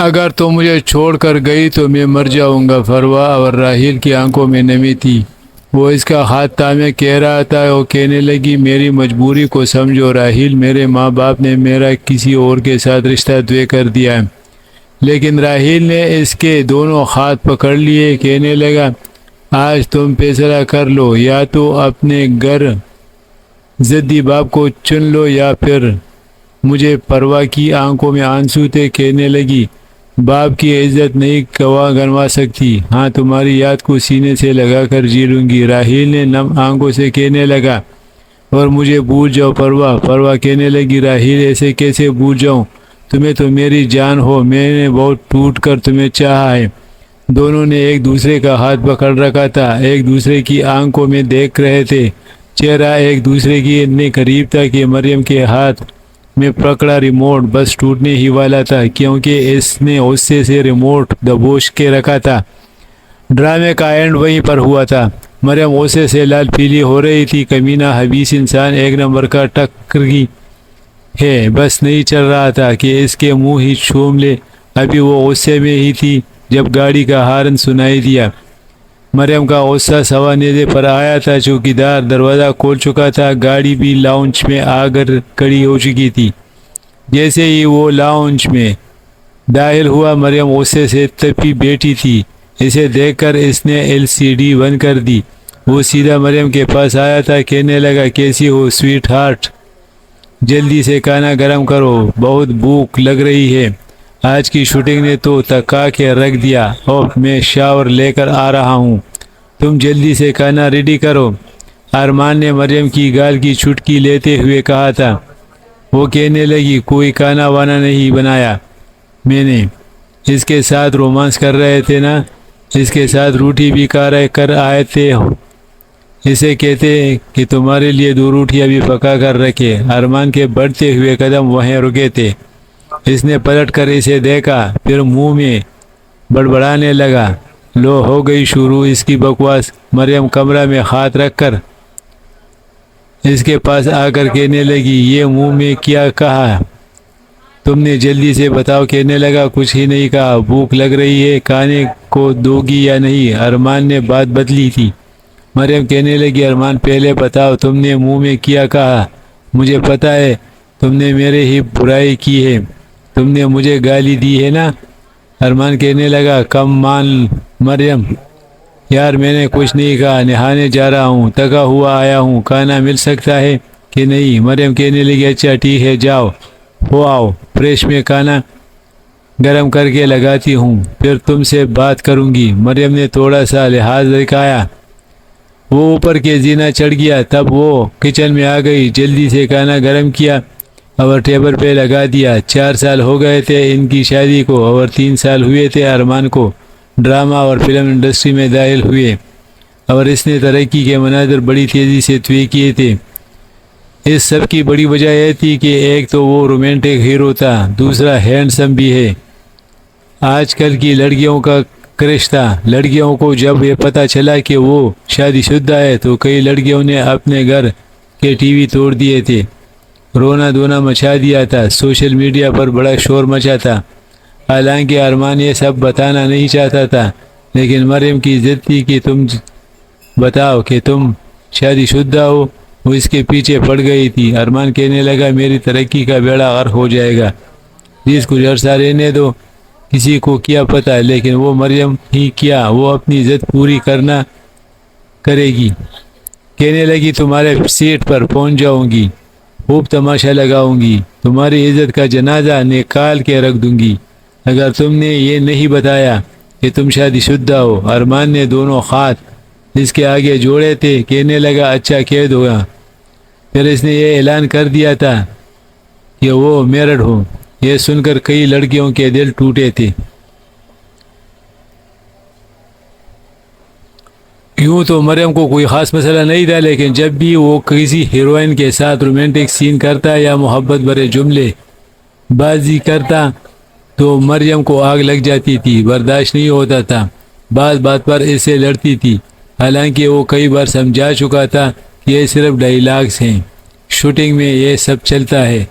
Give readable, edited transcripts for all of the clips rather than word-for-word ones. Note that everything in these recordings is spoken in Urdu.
اگر تو مجھے چھوڑ کر گئی تو میں مر جاؤں گا۔ فروا اور راحیل کی آنکھوں میں نمی تھی۔ وہ اس کا ہاتھ تھامے کہہ رہا تھا۔ وہ کہنے لگی، میری مجبوری کو سمجھو راحیل، میرے ماں باپ نے میرا کسی اور کے ساتھ رشتہ طے کر دیا ہے۔ لیکن راحیل نے اس کے دونوں ہاتھ پکڑ لیے، کہنے لگا، آج تم فیصلہ کر لو، یا تو اپنے غیر ضدی باپ کو چن لو یا پھر مجھے۔ پروا کی آنکھوں میں آنسو تھے، کہنے لگی، باپ کی عزت نہیں گنوا سکتی، ہاں تمہاری یاد کو سینے سے لگا کر جی لوں گی۔ راحیل نے نم آنکھوں سے کہنے لگا، اور مجھے بھول جاؤ پروا۔ پروا کہنے لگی، راحیل ایسے کیسے بھول جاؤں، تمہیں تو میری جان ہو، میں نے بہت ٹوٹ کر تمہیں چاہا ہے۔ دونوں نے ایک دوسرے کا ہاتھ پکڑ رکھا تھا، ایک دوسرے کی آنکھوں میں دیکھ رہے تھے، چہرہ ایک دوسرے کی اتنے قریب تھا کہ مریم کے ہاتھ میں پکڑا ریموٹ بس ٹوٹنے ہی والا تھا، کیونکہ اس نے غصے سے ریموٹ دبوچ کے رکھا تھا۔ ڈرامے کا اینڈ وہیں پر ہوا تھا۔ مریم غصے سے لال پیلی ہو رہی تھی۔ کمینہ حبیث انسان، ایک نمبر کا ٹکری ہے، بس نہیں چل رہا تھا کہ اس کے منہ ہی چوم لے۔ ابھی وہ غصے میں ہی تھی جب گاڑی کا ہارن سنائی دیا۔ مریم کا غصہ سوا نیزے پر آیا تھا۔ چوکیدار دروازہ کھول چکا تھا، گاڑی بھی لاؤنج میں آ کر کھڑی ہو چکی تھی۔ جیسے ہی وہ لاؤنج میں داخل ہوا، مریم غصے سے تپی بیٹھی تھی۔ اسے دیکھ کر اس نے LCD بند کر دی۔ وہ سیدھا مریم کے پاس آیا تھا، کہنے لگا، کیسی ہو سویٹ ہارٹ، جلدی سے کھانا گرم کرو، بہت بھوک لگ رہی ہے۔ آج کی شوٹنگ نے تو تکا کے رکھ دیا۔ اوہ، میں شاور لے کر آ رہا ہوں، تم جلدی سے کھانا ریڈی کرو۔ ارمان نے مریم کی گال کی چٹکی لیتے ہوئے کہا تھا۔ وہ کہنے لگی، کوئی کھانا وانا نہیں بنایا میں نے، اس کے ساتھ رومانس کر رہے تھے نا، اس کے ساتھ روٹی بھی کر آئے تھے، اسے کہتے کہ تمہارے لیے 2 روٹیاں بھی پکا کر رکھے۔ ارمان کے بڑھتے ہوئے قدم وہیں رکے تھے۔ اس نے پلٹ کر اسے دیکھا، پھر منہ میں بڑبڑانے لگا۔ لو، ہو گئی شروع اس کی بکواس۔ مریم کمرہ میں ہاتھ رکھ کر اس کے پاس آ کر کہنے لگی، یہ منہ میں کیا کہا تم نے، جلدی سے بتاؤ۔ کہنے لگا، کچھ ہی نہیں کہا، بھوک لگ رہی ہے، کھانے کو دو گی یا نہیں؟ ارمان نے بات بدلی تھی۔ مریم کہنے لگی، ارمان پہلے بتاؤ تم نے منہ میں کیا کہا، مجھے پتا ہے تم نے میرے ہی برائی کی ہے، تم نے مجھے گالی دی ہے نا۔ ارمان کہنے لگا، کم مان مریم، یار میں نے کچھ نہیں کہا، نہانے جا رہا ہوں، تھکا ہوا آیا ہوں، کھانا مل سکتا ہے کہ نہیں؟ مریم کہنے لگی، اچھا ٹھیک ہے، جاؤ ہو آؤ فریش، میں کھانا گرم کر کے لگاتی ہوں، پھر تم سے بات کروں گی۔ مریم نے تھوڑا سا لحاظ دکھایا۔ وہ اوپر کے زینہ چڑھ گیا، تب وہ کچن میں آ گئی، جلدی سے کھانا گرم کیا اور ٹیبل پہ لگا دیا۔ 4 سال ہو گئے تھے ان کی شادی کو، اور 3 سال ہوئے تھے ارمان کو ڈرامہ اور فلم انڈسٹری میں داخل ہوئے، اور اس نے ترقی کے مناظر بڑی تیزی سے طے کیے تھے۔ اس سب کی بڑی وجہ یہ تھی کہ ایک تو وہ رومانٹک ہیرو تھا، دوسرا ہینڈسم بھی ہے۔ آج کل کی لڑکیوں کا کرش تھا۔ لڑکیوں کو جب یہ پتہ چلا کہ وہ شادی شدہ ہے تو کئی لڑکیوں نے اپنے گھر کے ٹی وی توڑ دیے تھے، رونا دھونا مچا دیا تھا، سوشل میڈیا پر بڑا شور مچا تھا۔ حالانکہ ارمان یہ سب بتانا نہیں چاہتا تھا، لیکن مریم کی ضد تھی کہ تم بتاؤ کہ تم شادی شدہ ہو، وہ اس کے پیچھے پڑ گئی تھی۔ ارمان کہنے لگا، میری ترقی کا بیڑا غرق ہو جائے گا، پلیز کچھ عرصہ رہنے دو، کسی کو کیا پتہ، لیکن وہ مریم ہی کیا، وہ اپنی ضد پوری کرے گی۔ کہنے لگی، تمہارے سیٹ پر پہنچ جاؤں گی، خوب تماشا لگاؤں گی، تمہاری عزت کا جنازہ نکال کے رکھ دوں گی اگر تم نے یہ نہیں بتایا کہ تم شادی شدہ ہو۔ ارمان نے دونوں ہاتھ اس کے آگے جوڑے تھے، کہنے لگا، اچھا کہہ دو گا۔ پھر اس نے یہ اعلان کر دیا تھا کہ وہ میرڈ ہو۔ یہ سن کر کئی لڑکیوں کے دل ٹوٹے تھے۔ یوں تو مریم کو کوئی خاص مسئلہ نہیں تھا، لیکن جب بھی وہ کسی ہیروئن کے ساتھ رومانٹک سین کرتا یا محبت بھرے جملے بازی کرتا تو مریم کو آگ لگ جاتی تھی، برداشت نہیں ہوتا تھا، بات بات پر اس سے لڑتی تھی۔ حالانکہ وہ کئی بار سمجھا چکا تھا کہ یہ صرف ڈائیلاگز ہیں، شوٹنگ میں یہ سب چلتا ہے،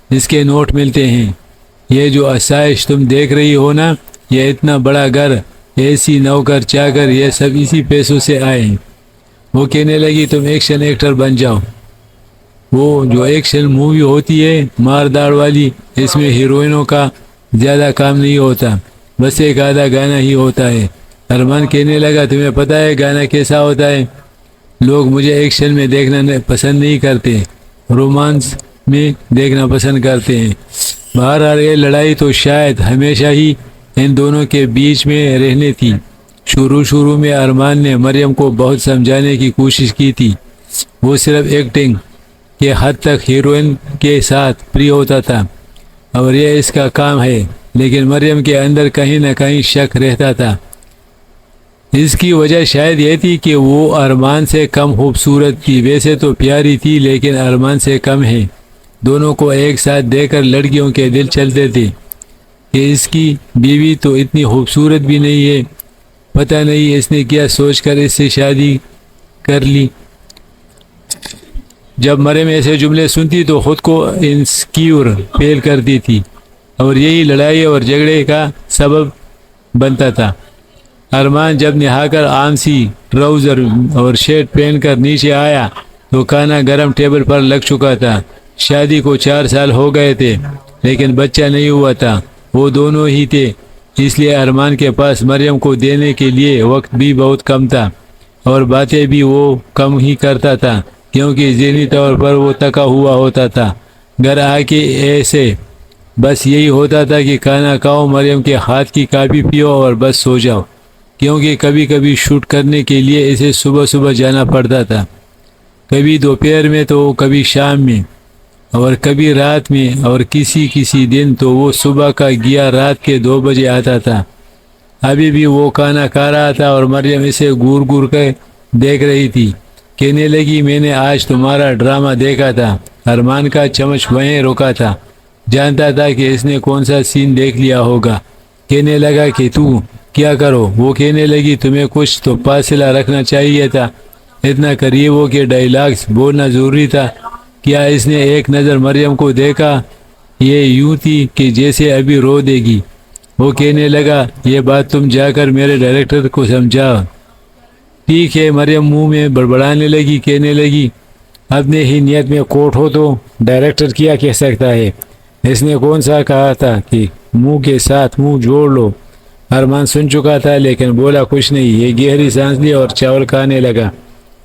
اس کے نوٹ ملتے ہیں، یہ جو آسائش تم دیکھ رہی ہو نا، یہ اتنا بڑا گھر، ایسی نوکر چاکر، یہ سب اسی پیسوں سے آئے ہیں۔ وہ کہنے لگی تم ایکشن ایکٹر بن جاؤ۔ وہ جو ایکشن مووی ہوتی ہے مار داڑ والی، اس میں ہیروئنوں کا زیادہ کام نہیں ہوتا، بس ایک آدھا گانا ہی ہوتا ہے۔ ارمان کہنے لگا تمہیں پتہ ہے گانا کیسا ہوتا ہے؟ لوگ مجھے ایکشن میں دیکھنا پسند نہیں کرتے، رومانس میں دیکھنا پسند کرتے ہیں۔ بہرحال یہ لڑائی تو شاید ہمیشہ ہی ان دونوں کے بیچ میں رہنے تھی۔ شروع میں ارمان نے مریم کو بہت سمجھانے کی کوشش کی تھی، وہ صرف ایکٹنگ کے حد تک ہیروئن کے ساتھ فری ہوتا تھا اور یہ اس کا کام ہے، لیکن مریم کے اندر کہیں نہ کہیں شک رہتا تھا۔ اس کی وجہ شاید یہ تھی کہ وہ ارمان سے کم خوبصورت تھی، ویسے تو پیاری تھی لیکن ارمان سے کم ہے۔ دونوں کو ایک ساتھ دیکھ کر لڑکیوں کے دل چلتے تھے کہ اس کی بیوی تو اتنی خوبصورت بھی نہیں ہے، پتہ نہیں اس نے کیا سوچ کر اس سے شادی کر لی۔ جب مریم ایسے جملے سنتی تو خود کو انسیکیور فیل کرتی تھی اور یہی لڑائی اور جھگڑے کا سبب بنتا تھا۔ ارمان جب نہا کر عام سی ٹراؤزر اور شرٹ پہن کر نیچے آیا تو کھانا گرم ٹیبل پر لگ چکا تھا۔ شادی کو 4 سال ہو گئے تھے لیکن بچہ نہیں ہوا تھا، وہ دونوں ہی تھے، اس لیے ارمان کے پاس مریم کو دینے کے لیے وقت بھی بہت کم تھا اور باتیں بھی وہ کم ہی کرتا تھا کیونکہ ذہنی طور پر وہ تھکا ہوا ہوتا تھا۔ گھر آ کے ایسے بس یہی ہوتا تھا کہ کھانا کھاؤ، مریم کے ہاتھ کی کافی پیو اور بس سو جاؤ، کیونکہ کبھی کبھی شوٹ کرنے کے لیے اسے صبح جانا پڑتا تھا، کبھی دوپہر میں تو کبھی شام میں اور کبھی رات میں، اور کسی دن تو وہ صبح کا گیا رات کے 2 بجے آتا تھا۔ ابھی بھی وہ کھانا کھا رہا تھا اور مریم اسے گور کے دیکھ رہی تھی۔ کہنے لگی میں نے آج تمہارا ڈرامہ دیکھا تھا۔ ارمان کا چمچ وہیں رکا تھا، جانتا تھا کہ اس نے کون سا سین دیکھ لیا ہوگا۔ کہنے لگا کہ تو کیا کرو؟ وہ کہنے لگی تمہیں کچھ تو فاصلہ رکھنا چاہیے تھا، اتنا قریب ہو کے ڈائیلاگز بولنا ضروری تھا۔ کیا اس نے ایک نظر مریم کو دیکھا؟ یہ یوں تھی کہ جیسے ابھی رو دے گی۔ وہ کہنے لگا یہ بات تم جا کر میرے ڈائریکٹر کو سمجھا۔ ٹھیک ہے، مریم منہ میں بڑبڑانے لگی، کہنے لگی اپنے ہی نیت میں کوٹ ہو تو ڈائریکٹر کیا کہہ سکتا ہے؟ اس نے کون سا کہا تھا کہ منہ کے ساتھ منہ جوڑ لو؟ ارمان سن چکا تھا لیکن بولا کچھ نہیں۔ یہ گہری سانس لی اور چاول کھانے لگا۔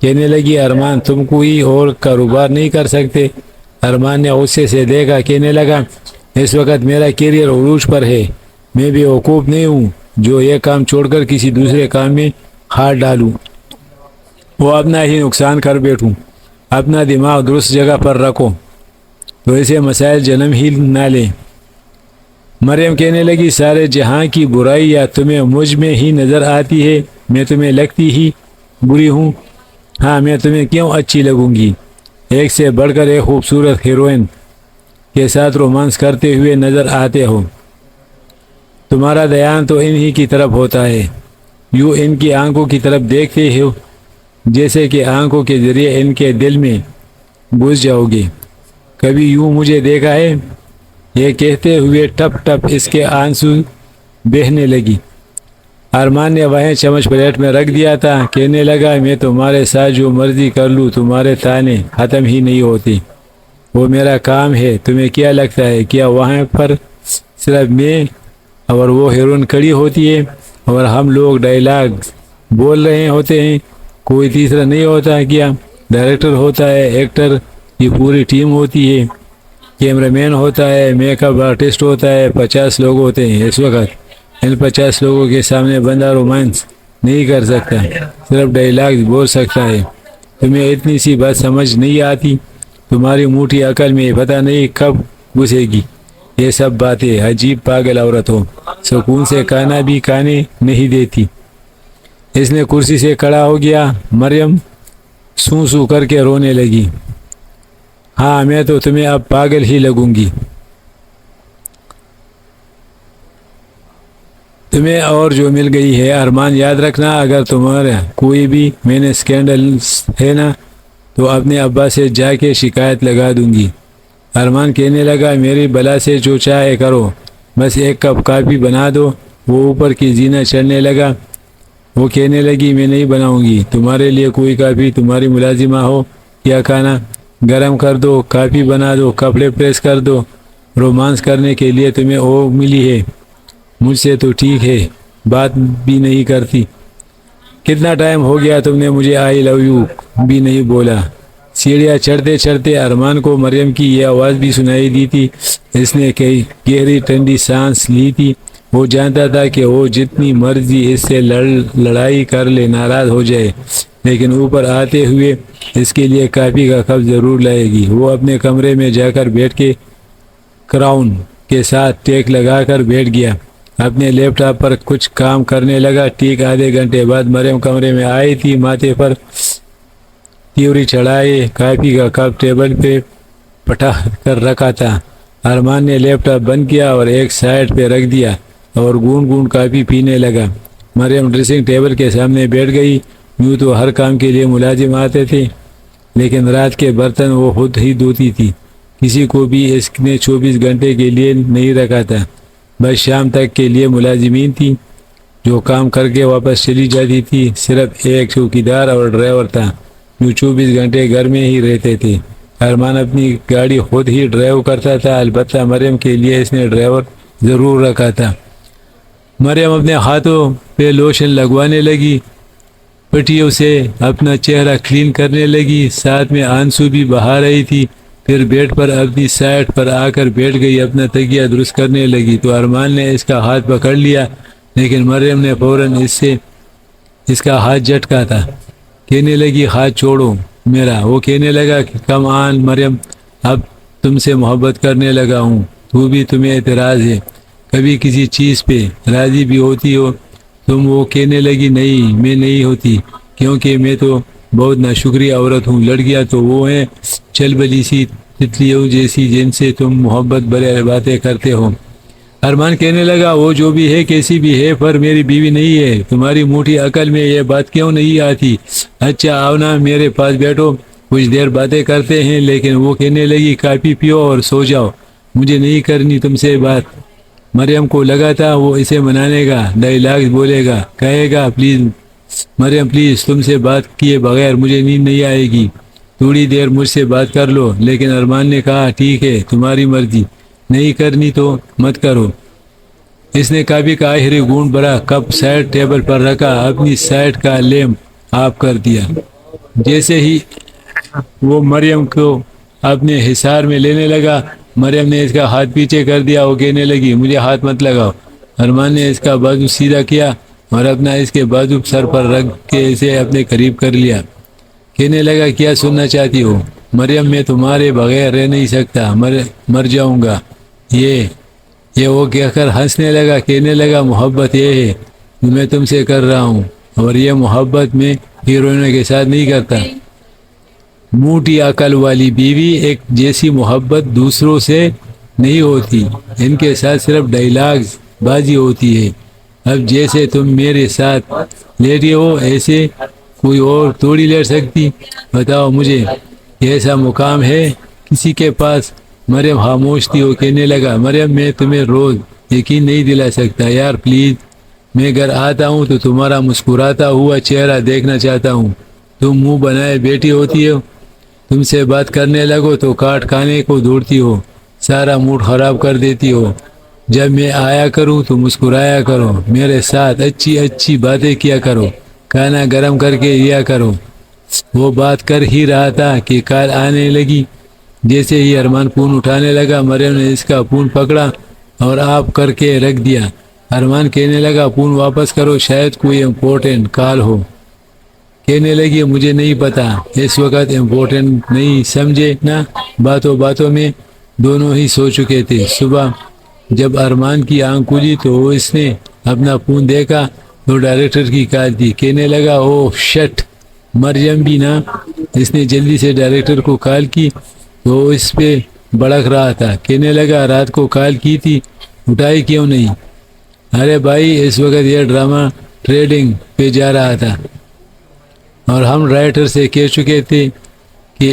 کہنے لگی ارمان تم کوئی اور کاروبار نہیں کر سکتے؟ ارمان نے غصے سے دیکھا، کہنے لگا اس وقت میرا کیریئر عروج پر ہے، میں بھی وقوف نہیں ہوں جو یہ کام چھوڑ کر کسی دوسرے کام میں ہاتھ ڈالوں، وہ اپنا ہی نقصان کر بیٹھوں۔ اپنا دماغ درست جگہ پر رکھو تو اسے مسائل جنم ہی نہ لیں۔ مریم کہنے لگی سارے جہاں کی برائی یا تمہیں مجھ میں ہی نظر آتی ہے؟ میں تمہیں لگتی ہی بری ہوں؟ ہاں، میں تمہیں کیوں اچھی لگوں گی؟ ایک سے بڑھ کر ایک خوبصورت ہیروئن کے ساتھ رومانس کرتے ہوئے نظر آتے ہو، تمہارا دھیان تو انہی کی طرف ہوتا ہے، یوں ان کی آنکھوں کی طرف دیکھتے ہو جیسے کہ آنکھوں کے ذریعے ان کے دل میں گھس جاؤ گے۔ کبھی یوں مجھے دیکھا ہے؟ یہ کہتے ہوئے ٹپ ٹپ اس کے آنسو بہنے لگی۔ ارمان نے وہیں چمچ پلیٹ میں رکھ دیا تھا، کہنے لگا میں تمہارے ساتھ جو مرضی کر لوں، تمہارے تانے ختم ہی نہیں ہوتے، وہ میرا کام ہے۔ تمہیں کیا لگتا ہے کیا وہاں پر صرف میں اور وہ ہیروئن کھڑی ہوتی ہے اور ہم لوگ ڈائیلاگ بول رہے ہوتے ہیں، کوئی تیسرا نہیں ہوتا کیا؟ ڈائریکٹر ہوتا ہے، ایکٹر کی پوری ٹیم ہوتی ہے، کیمرہ مین ہوتا ہے، میک اپ آرٹسٹ ہوتا ہے، 50 لوگ ہوتے ہیں۔ اس وقت ان 50 لوگوں کے سامنے بندہ رومانس نہیں کر سکتا، صرف ڈائیلاگ بول سکتا ہے۔ تمہیں اتنی سی بات سمجھ نہیں آتی؟ تمہاری موٹی عقل میں پتہ نہیں کب گھسے گی یہ سب باتیں؟ عجیب پاگل عورت ہو، سکون سے کھانا بھی کھانے نہیں دیتی۔ اس نے کرسی سے کھڑا ہو گیا۔ مریم سو کر کے رونے لگی۔ ہاں، میں تو تمہیں اب پاگل ہی لگوں گی، تمہیں اور جو مل گئی ہے۔ ارمان یاد رکھنا، اگر تمہارا کوئی بھی میں نے اسکینڈل ہے نا تو اپنے ابا سے جا کے شکایت لگا دوں گی۔ ارمان کہنے لگا میری بلا سے جو چاہے کرو، بس ایک کپ کافی بنا دو۔ وہ اوپر کی زینت چڑھنے لگا۔ وہ کہنے لگی میں نہیں بناؤں گی تمہارے لیے کوئی کافی، تمہاری ملازمہ ہو کیا کھانا گرم کر دو، کافی بنا دو، کپڑے پریس کر دو، رومانس کرنے کے لیے تمہیں وہ ملی ہے، مجھ سے تو ٹھیک ہے بات بھی نہیں کرتی۔ کتنا ٹائم ہو گیا تم نے مجھے آئی لو یو بھی نہیں بولا۔ سیڑھیاں چڑھتے چڑھتے ارمان کو مریم کی یہ آواز بھی سنائی دی تھی۔ اس نے کئی گہری ٹھنڈی سانس لی تھی۔ وہ جانتا تھا کہ وہ جتنی مرضی اس سے لڑائی کر لے، ناراض ہو جائے، لیکن اوپر آتے ہوئے اس کے لیے کافی کا کپ ضرور لائے گی۔ وہ اپنے کمرے میں جا کر بیٹھ کے کراؤن کے ساتھ ٹیک لگا کر بیٹھ گیا، اپنے لیپ ٹاپ پر کچھ کام کرنے لگا۔ ٹھیک آدھے گھنٹے بعد مریم کمرے میں آئی تھی، ماتھے پر تیوری چڑھائے، کافی کا کپ ٹیبل پہ پٹا کر رکھا تھا۔ ارمان نے لیپ ٹاپ بند کیا اور ایک سائڈ پہ رکھ دیا اور گون گون کافی پینے لگا۔ مریم ڈریسنگ ٹیبل کے سامنے بیٹھ گئی۔ یوں تو ہر کام کے لیے ملازم آتے تھے، لیکن رات کے برتن وہ خود ہی دھوتی تھی۔ کسی کو بھی اس نے 24 گھنٹے کے لیے نہیں رکھا تھا، بس شام تک کے لیے ملازمین تھی جو کام کر کے واپس چلی جاتی تھی۔ صرف ایک چوکیدار اور ڈرائیور تھا جو 24 گھنٹے گھر میں ہی رہتے تھے۔ ارمان اپنی گاڑی خود ہی ڈرائیو کرتا تھا، البتہ مریم کے لیے اس نے ڈرائیور ضرور رکھا تھا۔ مریم اپنے ہاتھوں پہ لوشن لگوانے لگی، پٹیوں سے اپنا چہرہ کلین کرنے لگی، ساتھ میں آنسو بھی بہا رہی تھی۔ پھر بیڈ پر اپنی سائڈ پر آ کر بیٹھ گئی، اپنا تکیہ درست کرنے لگی تو ارمان نے اس کا ہاتھ پکڑ لیا، لیکن مریم نے فوراً اس کا ہاتھ جھٹکا تھا۔ کہنے لگی ہاتھ چھوڑو میرا۔ وہ کہنے لگا کہ کم آن مریم، اب تم سے محبت کرنے لگا ہوں، تو بھی تمہیں اعتراض ہے، کبھی کسی چیز پہ راضی بھی ہوتی ہو تم؟ وہ کہنے لگی نہیں میں نہیں ہوتی، کیونکہ میں تو بہت ناشکری عورت ہوں۔ لڑکیاں تو وہ ہیں چل بلی سی تتلیوں جیسی جن سے تم محبت بھرے باتیں کرتے ہو۔ ارمان کہنے لگا وہ جو بھی ہے کیسی بھی ہے پر میری بیوی نہیں ہے، تمہاری موٹی عقل میں یہ بات کیوں نہیں آتی؟ اچھا آؤ نا میرے پاس بیٹھو، کچھ دیر باتیں کرتے ہیں۔ لیکن وہ کہنے لگی کافی پیو اور سو جاؤ، مجھے نہیں کرنی تم سے بات۔ مریم کو لگا تھا وہ اسے منانے گا، ڈائیلاگز بولے گا، کہے گا پلیز مریم پلیز تم سے بات کیے بغیر مجھے نیند نہیں آئے گی، تھوڑی دیر مجھ سے بات کر لو۔ لیکن ارمان نے کہا ٹھیک ہے تمہاری مرضی، نہیں کرنی تو مت کرو۔ اس نے کافی کا آخری گھونٹ بھرا، کپ سائڈ ٹیبل پر رکھا، اپنی سائڈ کا لیمپ آف کر دیا۔ جیسے ہی وہ مریم کو اپنے حصار میں لینے لگا، مریم نے اس کا ہاتھ پیچھے کر دیا۔ وہ کہنے لگی مجھے ہاتھ مت لگاؤ۔ ارمان نے اس کا بازو سیدھا کیا اور اپنا اس کے بازو سر پر رکھ کے اسے اپنے قریب کر لیا۔ کہنے لگا کیا سننا چاہتی ہو؟ مریم میں تمہارے بغیر رہ نہیں سکتا، مر جاؤں گا۔ یہ وہ کہہ کر ہنسنے لگا، کہنے لگا محبت یہ ہے جو میں تم سے کر رہا ہوں، اور یہ محبت میں ہیروئنوں کے ساتھ نہیں کرتا۔ موٹی عقل والی بیوی ایک جیسی محبت دوسروں سے نہیں ہوتی، ان کے ساتھ صرف ڈائیلاگز بازی ہوتی ہے۔ اب جیسے تم میرے ساتھ لیٹی ہو ایسے کوئی اور تھوڑی لیٹ سکتی؟ بتاؤ مجھے ایسا مقام ہے کسی کے پاس؟ مریم خاموش تھی۔ وہ کہنے لگا مریم میں تمہیں روز یقین نہیں دلا سکتا یار پلیز، میں گھر آتا ہوں تو تمہارا مسکراتا ہوا چہرہ دیکھنا چاہتا ہوں، تم منہ بنائے بیٹھی ہوتی ہو، تم سے بات کرنے لگو تو کاٹ کھانے کو دوڑتی ہو، سارا موڈ خراب کر دیتی ہو۔ جب میں آیا کروں تو مسکرایا کرو، میرے ساتھ اچھی اچھی باتیں کیا کرو، کھانا گرم کر کے دیا کرو۔ وہ بات کر ہی رہا تھا کہ کال آنے لگی۔ جیسے ہی ارمان فون اٹھانے لگا، مریم نے اس کا فون پکڑا اور آف کر کے رکھ دیا۔ ارمان کہنے لگا فون واپس کرو، شاید کوئی امپورٹنٹ کال ہو۔ کہنے لگی مجھے نہیں پتا، اس وقت امپورٹنٹ نہیں، سمجھے نا؟ باتوں باتوں میں دونوں ہی سو چکے تھے۔ صبح جب ارمان کی آنکھ کھلی تو اس نے اپنا فون دیکھا تو ڈائریکٹر کی کال تھی۔ کہنے لگا اوہ شٹ، مریم بھی نا۔ اس نے جلدی سے ڈائریکٹر کو کال کی تو اس پہ بڑک رہا تھا۔ کہنے لگا رات کو کال کی تھی، اٹھائی کیوں نہیں؟ ارے بھائی اس وقت یہ ڈرامہ ٹریڈنگ پہ جا رہا تھا اور ہم رائٹر سے کہہ چکے تھے کہ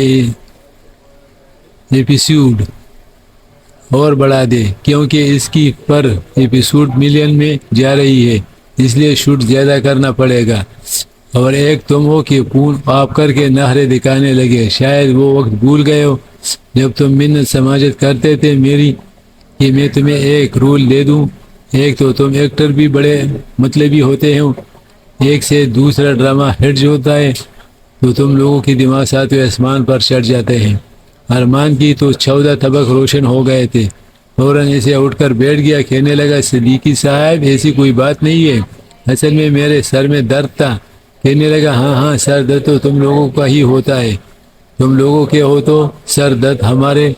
ایپیسوڈ اور بڑھا دے کیونکہ اس کی پر ایپیسوڈ ملین میں جا رہی ہے، اس لیے شوٹ زیادہ کرنا پڑے گا۔ اور ایک تم ہو کہ فون آپ کر کے نہرے دکھانے لگے، شاید وہ وقت بھول گئے ہو جب تم منت سماجت کرتے تھے میری کہ میں تمہیں ایک رول دے دوں۔ ایک تو تم ایکٹر بھی بڑے مطلبی ہوتے ہو، ایک سے دوسرا ڈرامہ ہٹ ہوتا ہے تو تم لوگوں کی دماغ ساتویں آسمان پر چڑھ جاتے ہیں۔ ارمان کی تو 14 طبق روشن ہو گئے تھے، فوراً ایسے اٹھ کر بیٹھ گیا، کہنے لگا صدیقی صاحب ایسی کوئی بات نہیں ہے، اصل میں میرے سر میں درد تھا۔ کہنے لگا ہاں ہاں، سر درد تو تم لوگوں کا ہی ہوتا ہے، تم لوگوں کے ہو تو سر درد ہمارے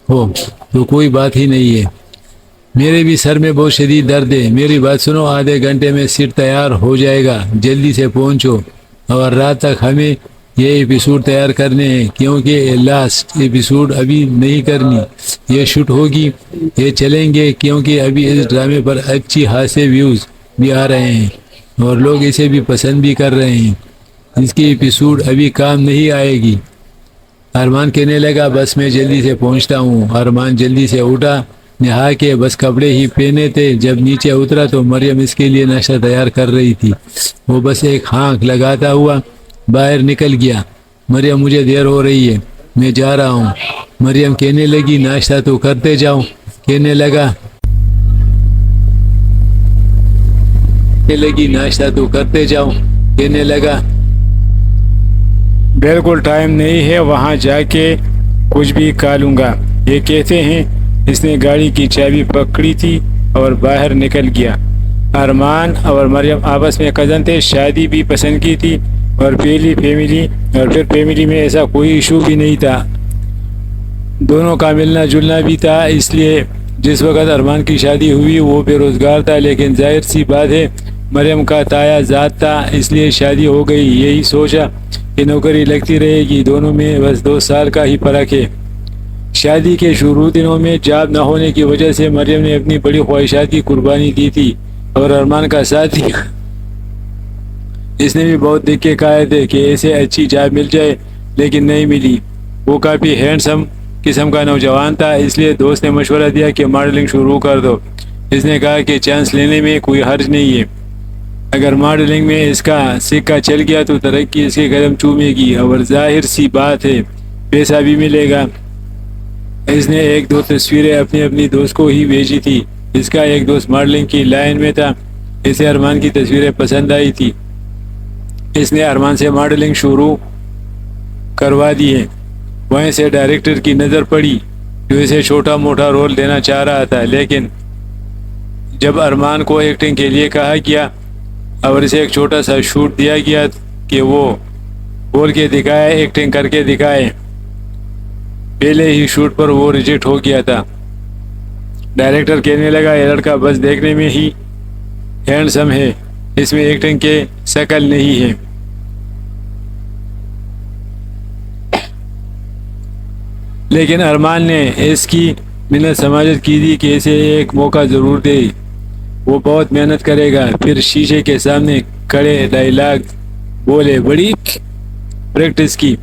ہو تو کوئی بات ہی نہیں ہے۔ میرے بھی سر میں بہت شدید درد ہے، میری بات سنو، آدھے گھنٹے میں سیٹ تیار ہو جائے گا، جلدی سے پہنچو، اور رات تک ہمیں یہ ایپیسوڈ تیار کرنے ہیں کیونکہ لاسٹ ایپیسوڈ ابھی نہیں کرنی، یہ شوٹ ہوگی، یہ چلیں گے کیونکہ ابھی اس ڈرامے پر اچھی خاصے ویوز بھی آ رہے ہیں اور لوگ اسے بھی پسند بھی کر رہے ہیں، اس کی ایپیسوڈ ابھی کام نہیں آئے گی۔ ارمان کہنے لگا بس میں جلدی سے پہنچتا ہوں۔ ارمان جلدی سے اٹھا، نہا کے بس کپڑے ہی پہنے تھے، جب نیچے اترا تو مریم اس کے لیے ناشتہ تیار کر رہی تھی۔ وہ بس ایک ہانک لگاتا ہوا باہر نکل گیا۔ مریم مجھے دیر ہو رہی ہے، میں جا رہا ہوں۔ مریم کہنے لگی ناشتہ تو کرتے جاؤ۔ کہنے لگا بالکل ٹائم نہیں ہے، وہاں جا کے کچھ بھی کھا لوں گا۔ یہ کہتے ہیں اس نے گاڑی کی چابی پکڑی تھی اور باہر نکل گیا۔ ارمان اور مریم آپس میں کزن تھے، شادی بھی پسند کی تھی اور پھر فیملی میں ایسا کوئی ایشو بھی نہیں تھا، دونوں کا ملنا جلنا بھی تھا۔ اس لیے جس وقت ارمان کی شادی ہوئی وہ بے روزگار تھا، لیکن ظاہر سی بات ہے مریم کا تایا ذات تھا، اس لیے شادی ہو گئی۔ یہی سوچا کہ نوکری لگتی رہے گی، دونوں میں بس 2 سال کا ہی فرق ہے۔ شادی کے شروع دنوں میں جاب نہ ہونے کی وجہ سے مریم نے اپنی بڑی خواہشات کی قربانی دی تھی اور ارمان کا ساتھ دیا۔ اس نے بھی بہت دھکے کھائے تھے کہ ایسے اچھی جاب مل جائے، لیکن نہیں ملی۔ وہ کافی ہینڈسم قسم کا نوجوان تھا، اس لیے دوست نے مشورہ دیا کہ ماڈلنگ شروع کر دو۔ اس نے کہا کہ چانس لینے میں کوئی حرج نہیں ہے، اگر ماڈلنگ میں اس کا سکہ چل گیا تو ترقی اس کے قدم چومے گی اور ظاہر سی بات ہے پیسہ بھی ملے گا۔ اس نے 1-2 تصویریں اپنی دوست کو ہی بھیجی تھی۔ اس کا ایک دوست ماڈلنگ کی لائن میں تھا، اسے ارمان کی تصویریں پسند آئی تھی، اس نے ارمان سے ماڈلنگ شروع کروا دی ہے۔ وہیں سے ڈائریکٹر کی نظر پڑی جو اسے چھوٹا موٹا رول دینا چاہ رہا تھا، لیکن جب ارمان کو ایکٹنگ کے لیے کہا گیا اور اسے ایک چھوٹا سا شوٹ دیا گیا کہ وہ بول کے دکھائے، ایکٹنگ کر کے دکھائے، پہلے ہی شوٹ پر وہ ریجیکٹ ہو گیا تھا۔ ڈائریکٹر کہنے لگا یہ لڑکا بس دیکھنے میں ہی ہینڈسم ہے، اس میں ایکٹنگ کے شکل نہیں ہے۔ لیکن ارمان نے اس کی منت سماجت کی تھی کہ اسے ایک موقع ضرور دے، وہ بہت محنت کرے گا۔ پھر شیشے کے سامنے کھڑے ڈائیلاگ بولے، بڑی پریکٹس کی۔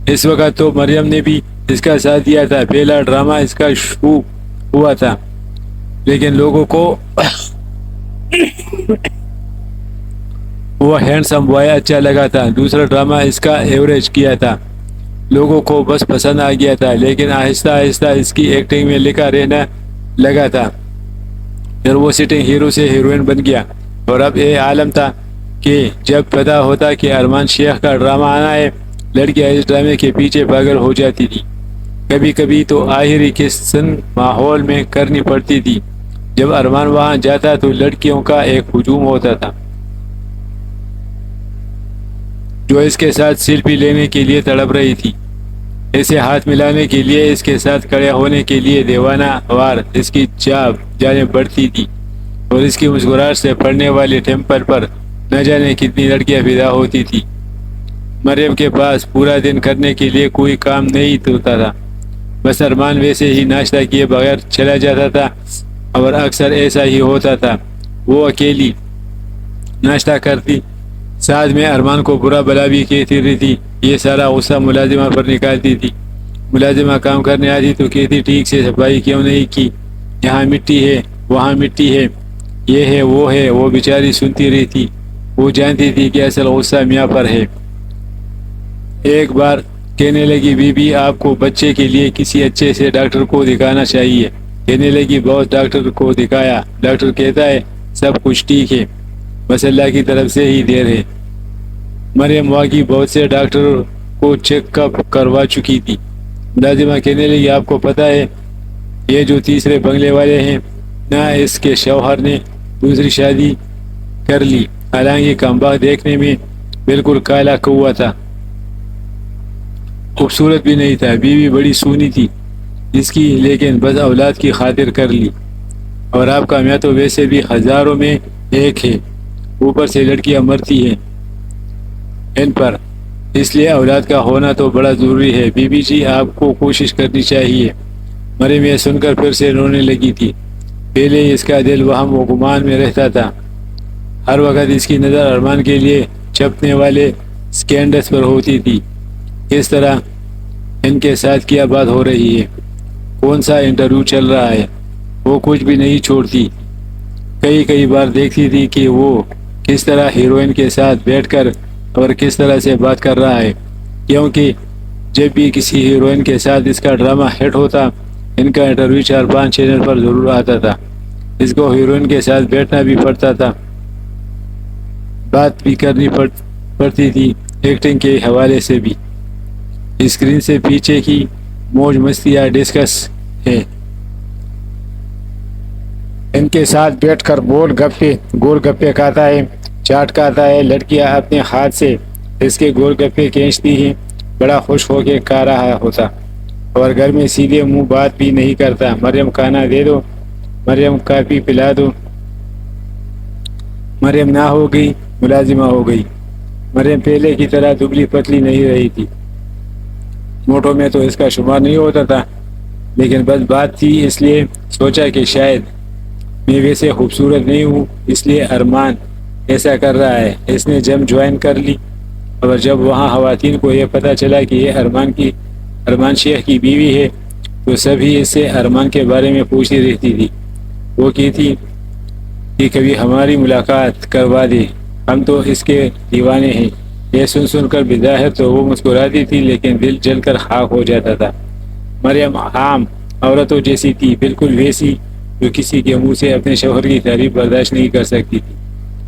اس وقت تو مریم نے بھی اس کا ساتھ دیا تھا، پہلا ڈرامہ اس کا شروع ہوا تھا، لیکن لوگوں کو وہ ہینڈسم بوائے اچھا لگا تھا۔ دوسرا ڈرامہ اس کا ایوریج کیا تھا، لوگوں کو بس پسند آ گیا تھا، لیکن آہستہ آہستہ اس کی ایکٹنگ میں لکھا رہنا لگا تھا۔ پھر وہ سٹنگ ہیرو سے ہیروئن بن گیا، اور اب یہ عالم تھا کہ جب پتہ ہوتا کہ ارمان شیخ کا ڈرامہ آنا ہے، لڑکیاں اس ڈرامے کے پیچھے پاگل ہو جاتی تھی۔ کبھی کبھی تو آخری کسن ماحول میں کرنی پڑتی تھی۔ جب ارمان وہاں جاتا تو لڑکیوں کا ایک ہجوم ہوتا تھا جو اس کے ساتھ سیلفی لینے کے لیے تڑپ رہی تھی، اسے ہاتھ ملانے کے لیے، اس کے ساتھ کھڑے ہونے کے لیے دیوانہ وار اس کی جانب بڑھتی تھی، اور اس کی مسکراہٹ سے پڑنے والے ٹیمپل پر نہ جانے کتنی لڑکیاں فدا ہوتی تھی۔ مریم کے پاس پورا دن کرنے کے لیے کوئی کام نہیں ہوتا تھا، بس ارمان ویسے ہی ناشتہ کیے بغیر چلا جاتا تھا، اور اکثر ایسا ہی ہوتا تھا، وہ اکیلی ناشتہ کرتی، ساتھ میں ارمان کو برا بلا بھی کہتی رہتی، یہ سارا غصہ ملازمہ پر نکالتی تھی۔ ملازمہ کام کرنے آتی تو کہتی ٹھیک سے صفائی کیوں نہیں کی، یہاں مٹی ہے وہاں مٹی ہے، یہ ہے وہ بیچاری سنتی رہتی، وہ جانتی تھی کہ اصل غصہ میاں پر ہے۔ ایک بار کہنے لگی بی بی آپ کو بچے کے لیے کسی اچھے سے ڈاکٹر کو دکھانا چاہیے۔ کہنے لگی بہت ڈاکٹر کو دکھایا، ڈاکٹر کہتا ہے سب کچھ ٹھیک ہے، بس اللہ کی طرف سے ہی دیر ہے۔ مریم واقعی بہت سے ڈاکٹر کو چیک اپ کروا چکی تھی۔ ملازمہ کہنے لگی آپ کو پتہ ہے یہ جو تیسرے بنگلے والے ہیں نا، اس کے شوہر نے دوسری شادی کر لی، حالانکہ کمبخت دیکھنے میں بالکل کالا کوا تھا، خوبصورت بھی نہیں تھا، بیوی بڑی سونی تھی اس کی، لیکن بس اولاد کی خاطر کر لی۔ اور آپ کا میاں تو ویسے بھی ہزاروں میں ایک ہے، اوپر سے لڑکیاں مرتی ہیں ان پر، اس لیے اولاد کا ہونا تو بڑا ضروری ہے۔ بی بی جی آپ کو کوشش کرنی چاہیے۔ مریم یہ سن کر پھر سے رونے لگی تھی۔ پہلے اس کا دل وہم و گمان میں رہتا تھا، ہر وقت اس کی نظر ارمان کے لیے چھپنے والے سکینڈلز پر ہوتی تھی۔ کس طرح ان کے ساتھ کیا بات ہو رہی ہے، کون سا انٹرویو چل رہا ہے، وہ کچھ بھی نہیں چھوڑتی۔ کئی بار دیکھتی تھی کہ وہ کس طرح ہیروئن کے ساتھ بیٹھ کر اور کس طرح سے بات کر رہا ہے، کیونکہ جب بھی کسی ہیروئن کے ساتھ اس کا ڈرامہ ہٹ ہوتا ان کا انٹرویو 4-5 چینل پر ضرور آتا تھا۔ اس کو ہیروئن کے ساتھ بیٹھنا بھی پڑتا تھا، بات بھی کرنی پڑتی تھی، ایکٹنگ کے حوالے سے بھی۔ اسکرین سے پیچھے کی موج مستیاں ڈسکس ہے، ان کے ساتھ بیٹھ کر گول گپے کھاتا ہے، چاٹ کھاتا ہے، لڑکیاں اپنے ہاتھ سے اس کے گول گپے کھینچتی ہیں، بڑا خوش ہو کے کھا رہا ہوتا، اور گھر میں سیدھے منہ بات بھی نہیں کرتا۔ مریم کھانا دے دو، مریم کافی پلا دو۔ مریم نہ ہو گئی، ملازمہ ہو گئی۔ مریم پہلے کی طرح دبلی پتلی نہیں رہی تھی، موٹوں میں تو اس کا شمار نہیں ہوتا تھا، لیکن بس بات تھی، اس لیے سوچا کہ شاید میں ویسے خوبصورت نہیں ہوں، اس لیے ارمان ایسا کر رہا ہے۔ اس نے جم جوائن کر لی، اور جب وہاں خواتین کو یہ پتہ چلا کہ یہ ارمان شیخ کی بیوی ہے تو سبھی اس سے ارمان کے بارے میں پوچھتی رہتی تھی۔ وہ کہتی کہ کبھی ہماری ملاقات کروا دے، ہم تو اس کے دیوانے ہیں۔ یہ سن کر بظاہر تو وہ مسکراتی تھی، لیکن دل جل کر خاک ہو جاتا تھا۔ مریم عام عورتوں جیسی تھی، بالکل ویسی جو کسی کے منہ سے اپنے شوہر کی تعریف برداشت نہیں کر سکتی تھی۔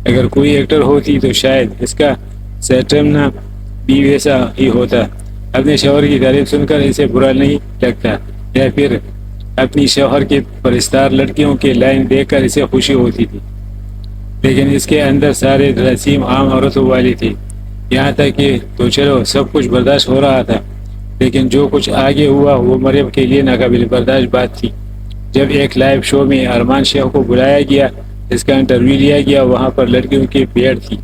اگر کوئی ایکٹر ہوتی تو شاید اس کا سیٹرمنا بھی ویسا ہی ہوتا، اپنے شوہر کی تعریف سن کر اسے برا نہیں لگتا، یا پھر اپنی شوہر کے پرستار لڑکیوں کے لائن دیکھ کر اسے خوشی ہوتی تھی۔ لیکن اس کے اندر سارے جراثیم عام عورتوں والی تھی، یہاں تک کہ تو چلو سب کچھ برداشت ہو رہا تھا، لیکن جو کچھ آگے ہوا وہ مریم کے لیے ناقابل برداشت بات تھی۔ جب ایک لائیو شو میں ارمان شیخ کو بلایا گیا، اس کا انٹرویو لیا گیا، وہاں پر لڑکیوں کی بھیڑ تھی،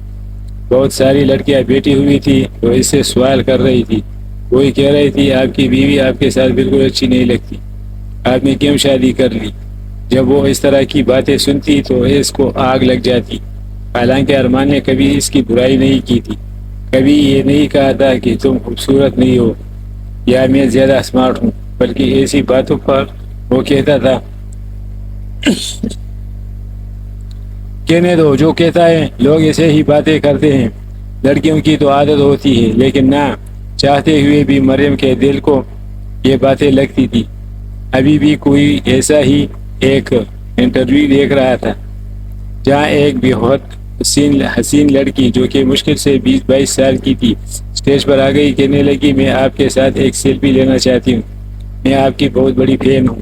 بہت ساری لڑکیاں بیٹھی ہوئی تھی تو اس سے سوال کر رہی تھی۔ وہی کہہ رہی تھی آپ کی بیوی آپ کے ساتھ بالکل اچھی نہیں لگتی، آپ نے کیوں شادی کر لی؟ جب وہ اس طرح کی باتیں سنتی تو اس کو آگ لگ جاتی۔ حالانکہ ارمان نے کبھی اس کی برائی نہیں کی تھی، کبھی یہ نہیں کہا تھا کہ تم خوبصورت نہیں ہو یا میں زیادہ اسمارٹ ہوں، بلکہ ایسی باتوں پر وہ کہتا تھا کہنے دو جو کہتا ہے، لوگ ایسے ہی باتیں کرتے ہیں، لڑکیوں کی تو عادت ہوتی ہے۔ لیکن نہ چاہتے ہوئے بھی مریم کے دل کو یہ باتیں لگتی تھی۔ ابھی بھی کوئی ایسا ہی ایک انٹرویو دیکھ رہا تھا جہاں ایک بہت حسین لڑکی جو کہ مشکل سے 20-22 سال کی تھی اسٹیج پر آ گئی، کہنے لگی میں آپ کے ساتھ ایک سیلفی لینا چاہتی ہوں، میں آپ کی بہت بڑی فین ہوں،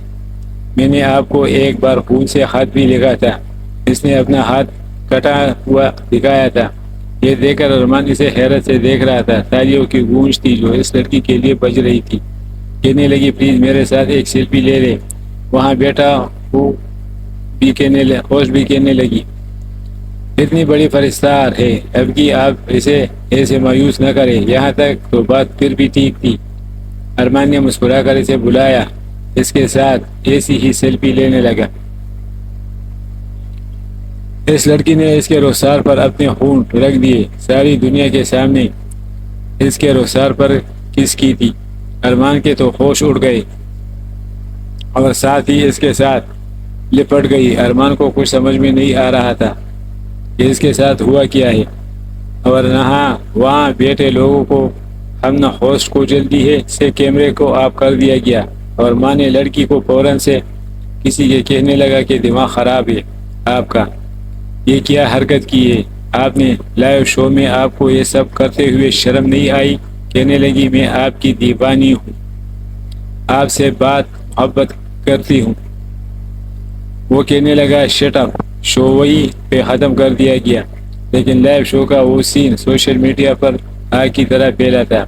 میں نے آپ کو ایک بار خون سے خط بھی لکھا تھا۔ اس نے اپنا ہاتھ کٹا ہوا دکھایا تھا۔ یہ دیکھ کر ارمان اسے حیرت سے دیکھ رہا تھا، تالیوں کی گونج تھی جو اس لڑکی کے لیے بج رہی تھی۔ کہنے لگی پلیز میرے ساتھ ایک سیلفی لے لے۔ وہاں بیٹھا ہوسٹ بھی کہنے لگی اتنی بڑی فرستار ہے، اب کی آپ اسے ایسے مایوس نہ کریں۔ یہاں تک تو بات پھر بھی ٹھیک تھی۔ ارمان نے مسکرا کر اسے بلایا، اس کے ساتھ ایسی ہی سیلفی لینے لگا۔ اس لڑکی نے اس کے رخسار پر اپنے ہونٹ رکھ دیے، ساری دنیا کے سامنے اس کے رخسار پر کس کی تھی۔ ارمان کے تو ہوش اڑ گئے اور ساتھ ہی اس کے ساتھ لپٹ گئی۔ ارمان کو کچھ سمجھ میں نہیں آ رہا تھا کہ اس کے ساتھ ہوا کیا ہے، اور وہاں بیٹھے لوگوں کو ہم نہ ہوسٹ کو جلدی سے کیمرے کو آف کر دیا گیا، اور ماں نے لڑکی کو فوراً سے کسی کے کہنے لگا کہ دماغ خراب ہے آپ کا، یہ کیا حرکت کی ہے آپ نے لائیو شو میں، آپ کو یہ سب کرتے ہوئے شرم نہیں آئی؟ کہنے لگی میں آپ کی دیوانی ہوں، آپ سے محبت کرتی ہوں۔ وہ کہنے لگا شٹ اپ، شو وہی پہ ختم کر دیا گیا، لیکن لائیو شو کا وہ سین سوشل میڈیا پر آگ کی طرح پھیلا تھا،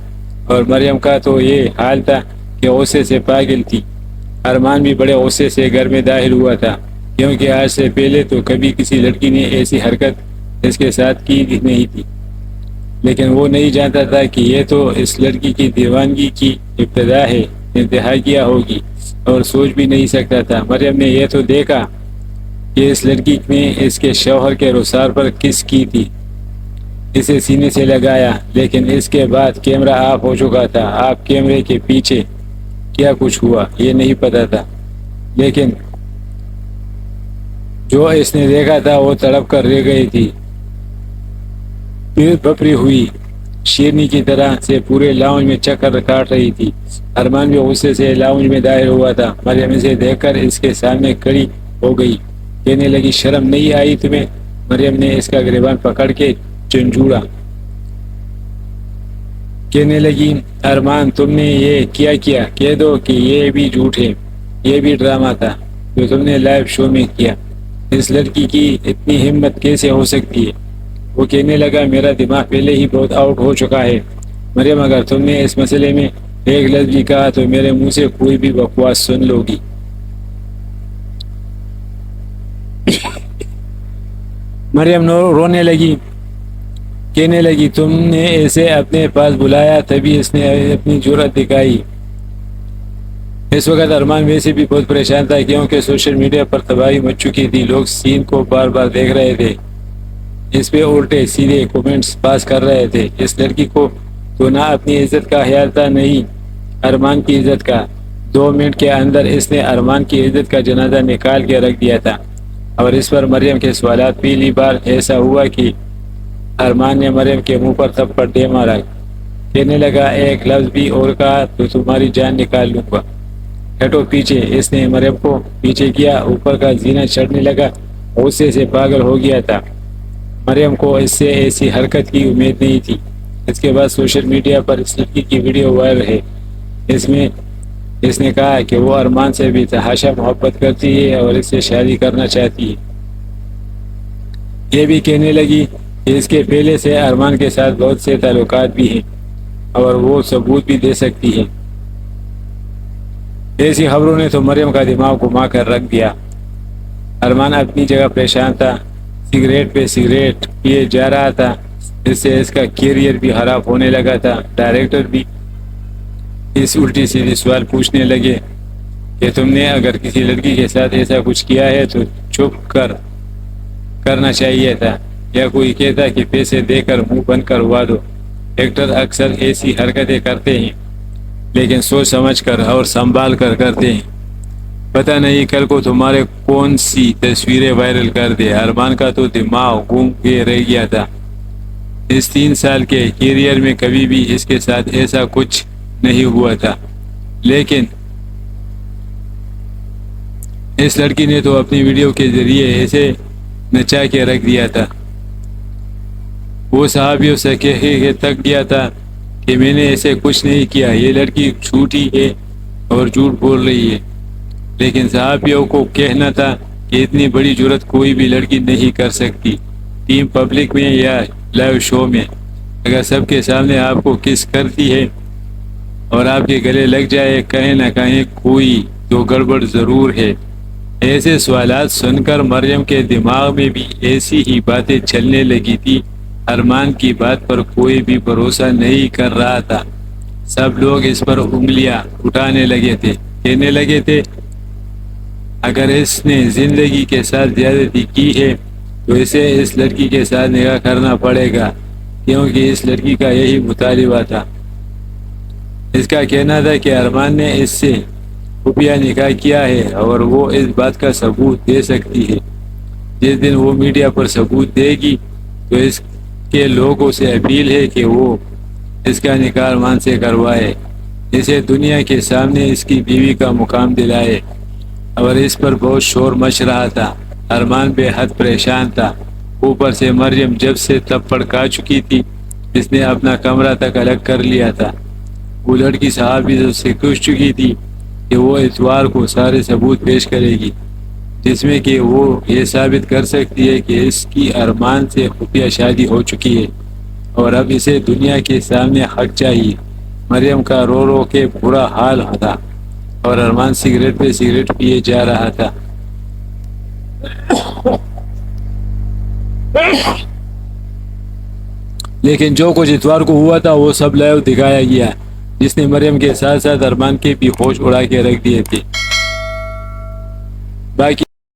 اور مریم کا تو یہ حال تھا کہ غصے سے پاگل تھی۔ ارمان بھی بڑے غصے سے گھر میں داخل ہوا تھا، کیونکہ آج سے پہلے تو کبھی کسی لڑکی نے ایسی حرکت اس کے ساتھ کی نہیں تھی، لیکن وہ نہیں جانتا تھا کہ یہ تو اس لڑکی کی دیوانگی کی ابتدا ہے، انتہا کیا ہوگی، اور سوچ بھی نہیں سکتا تھا۔ مریم نے یہ تو دیکھا کہ اس لڑکی نے اس کے شوہر کے رخسار پر کس کی تھی، اسے سینے سے لگایا، لیکن اس کے بعد کیمرہ آف ہو چکا تھا۔ آپ کیمرے کے پیچھے کیا کچھ ہوا یہ نہیں پتا تھا، لیکن جو اس نے دیکھا تھا وہ تڑپ کر رہ گئی تھی، پھر بپری ہوئی شیرنی کی طرح سے پورے لاؤنج میں چکر کاٹ رہی تھی۔ ارمان بھی غصے سے لاؤنج میں داخل ہوا تھا۔ مریم اسے دیکھ کر اس کے سامنے کھڑی ہو گئی، کہنے لگی شرم نہیں آئی تمہیں؟ مریم نے اس کا گریبان پکڑ کے جھنجھوڑا، کہنے لگی ارمان تم نے یہ کیا کہہ دو کہ یہ بھی جھوٹ ہے، یہ بھی ڈرامہ تھا جو تم نے لائیو شو میں کیا، اس لڑکی کی اتنی ہمت کیسے ہو سکتی ہے؟ وہ کہنے لگا میرا دماغ پہلے ہی بہت آؤٹ ہو چکا ہے مریم، اگر تم نے اس مسئلے میں ایک لفظ بھی کہا تو میرے منہ سے کوئی بھی بکواس سن لو گی۔ مریم رونے لگی، کہنے لگی تم نے اسے اپنے پاس بلایا تبھی اس نے اپنی جرأت دکھائی۔ اس وقت ارمان ویسے بھی بہت پریشان تھا، کیونکہ سوشل میڈیا پر تباہی مچ چکی تھی، لوگ سین کو بار بار دیکھ رہے تھے، اس پہ الٹے سیدھے کومنٹس پاس کر رہے تھے۔ اس لڑکی کو تو نہ اپنی عزت کا خیال تھا نہیں ارمان کی عزت کا۔ 2 منٹ کے اندر اس نے ارمان کی عزت کا جنازہ نکال کے رکھ دیا تھا، اور اس پر مریم کے سوالات۔ پہلی بار ایسا ہوا کہ ارمان نے مریم کے منہ پر تھپڑ دے مارا، کہنے لگا ایک لفظ بھی اور کہا تو تمہاری جان نکال لوں گا، ہٹو پیچھے۔ اس نے مریم کو پیچھے کیا، اوپر کا زینہ چڑھنے لگا، غصے سے پاگل ہو گیا تھا۔ مریم کو اس سے ایسی حرکت کی امید نہیں تھی۔ اس کے بعد سوشل میڈیا پر اس لڑکی کی ویڈیو وائرل ہے، اس میں اس نے کہا کہ وہ ارمان سے بھی تحاشا محبت کرتی ہے اور اس سے شادی کرنا چاہتی ہے۔ یہ بھی کہنے لگی کہ اس کے پہلے سے ارمان کے ساتھ بہت سے تعلقات بھی ہیں اور وہ ثبوت بھی دے سکتی ہے۔ ایسی خبروں نے تو مریم کا دماغ گھما کر رکھ دیا۔ ارمان اپنی جگہ پریشان تھا، سگریٹ پہ سگریٹ پیے جا رہا تھا، اس سے اس کا کیریئر بھی خراب ہونے لگا تھا۔ ڈائریکٹر بھی اس الٹی سیدھی سوال پوچھنے لگے کہ تم نے اگر کسی لڑکی کے ساتھ ایسا کچھ کیا ہے تو چپ کرنا چاہیے تھا، یا کوئی کہتا کہ پیسے دے کر منہ بند کروا دو۔ ایکٹر اکثر ایسی حرکتیں کرتے ہیں، لیکن سوچ سمجھ کر اور سنبھال کر کرتے ہیں، پتہ نہیں کل کو تمہارے کون سی تصویریں وائرل کر دے۔ ارمان کا تو دماغ گھوم کے رہ گیا تھا۔ اس 3 سال کے کیریئر میں کبھی بھی اس کے ساتھ ایسا کچھ نہیں ہوا تھا، لیکن اس لڑکی نے تو اپنی ویڈیو کے ذریعے ایسے نچا کے رکھ دیا تھا۔ وہ صحابیوں سے کہہ کے تک گیا تھا کہ میں نے ایسے کچھ نہیں کیا، یہ لڑکی جھوٹی ہے اور جھوٹ بول رہی ہے، لیکن صحابیوں کو کہنا تھا کہ اتنی بڑی جرأت کوئی بھی لڑکی نہیں کر سکتی، ٹیم پبلک میں یا لائیو شو میں۔ اگر سب کے سامنے آپ کو کس کرتی ہے اور آپ کے گلے لگ جائے، کہیں نہ کہیں کوئی تو گڑبڑ ضرور ہے۔ ایسے سوالات سن کر مریم کے دماغ میں بھی ایسی ہی باتیں چلنے لگی تھی۔ ارمان کی بات پر کوئی بھی بھروسہ نہیں کر رہا تھا، سب لوگ اس پر انگلیاں اٹھانے لگے تھے، کہنے لگے تھے اگر اس نے زندگی کے ساتھ زیادتی کی ہے تو اسے اس لڑکی کے ساتھ نکاح کرنا پڑے گا، کیونکہ اس لڑکی کا یہی مطالبہ تھا۔ اس کا کہنا تھا کہ ارمان نے اس سے خفیہ نکاح کیا ہے اور وہ اس بات کا ثبوت دے سکتی ہے۔ جس دن وہ میڈیا پر ثبوت دے گی تو اس کے لوگوں سے اپیل ہے کہ وہ اس کا نکاح ارمان سے کروائے، اسے دنیا کے سامنے اس کی بیوی کا مقام دلائے۔ اور اس پر بہت شور مچ رہا تھا۔ ارمان بے حد پریشان تھا، اوپر سے مریم جب سے تھپڑ کھا چکی تھی، اس نے اپنا کمرہ تک الگ کر لیا تھا۔ وہ لڑکی صحابی اس سے کہہ چکی تھی کہ وہ اتوار کو سارے ثبوت پیش کرے گی جس میں کہ وہ یہ ثابت کر سکتی ہے کہ اس کی ارمان سے خفیہ شادی ہو چکی ہے اور اب اسے دنیا کے سامنے حق چاہیے۔ مریم کا رو رو کے برا حال تھا اور ارمان سگریٹ پہ سگریٹ پیے جا رہا تھا۔ لیکن جو کچھ اتوار کو ہوا تھا وہ سب لائیو دکھایا گیا، جس نے مریم کے ساتھ ساتھ ارمان کے بھی ہوش اڑا کے رکھ دیے تھے۔